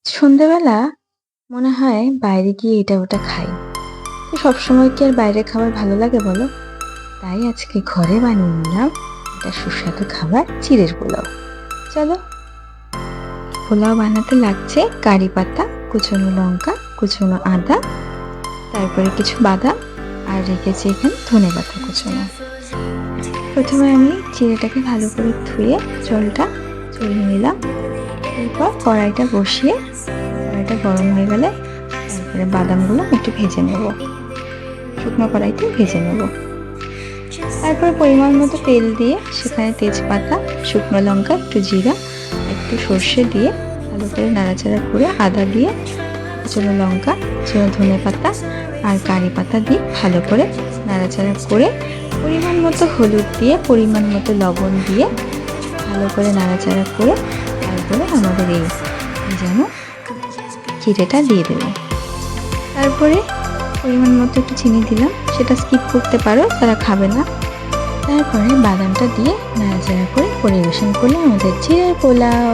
সন্ধ্যাবেলা মনে হয় বাইরে গিয়ে এটা ওটা খাই। তো সবসময় কি আর বাইরের খাবার ভালো লাগে বলো? তাই আজকে ঘরে বানিয়ে নিলাম একটা সুস্বাদু খাবার, চিড়ের পোলাও। চলো। পোলাও বানাতে লাগছে কারি পাতা, কুচনো লঙ্কা, কুচনো আদা, তারপরে কিছু বাদাম, আর রেখেছি এখানে ধনেপাতা কুচনো। প্রথমে আমি চিড়েটাকে ভালো করে ধুয়ে জলটা ঝরিয়ে নিলাম। এরপর কড়াইটা বসিয়ে কড়াইটা গরম হয়ে গেলে তারপরে বাদামগুলো একটু ভেজে নেব, শুকনো কড়াইতে ভেজে নেব। তারপরে পরিমাণ মতো তেল দিয়ে সেখানে তেজপাতা, শুকনো লঙ্কা, একটু জিরা, একটু সর্ষে দিয়ে ভালো করে নাড়াচাড়া করে আদা দিয়ে, কুচনো লঙ্কা, কুচনো ধনেপাতা আর কারি পাতা দিয়ে ভালো করে নাড়াচাড়া করে পরিমাণ মতো হলুদ দিয়ে, পরিমাণ মতো লবণ দিয়ে ভালো করে নাড়াচাড়া করে তারপরে আমাদের এই যেন চিড়েটা দিয়ে দেবো। তারপরে পরিমাণ মতো একটু চিনি দিলাম, সেটা স্কিপ করতে পারো তারা খাবে না। তারপরে বাদামটা দিয়ে নাড়াচাড়া করে পরিবেশন করলে আমাদের চিড়ের পোলাও।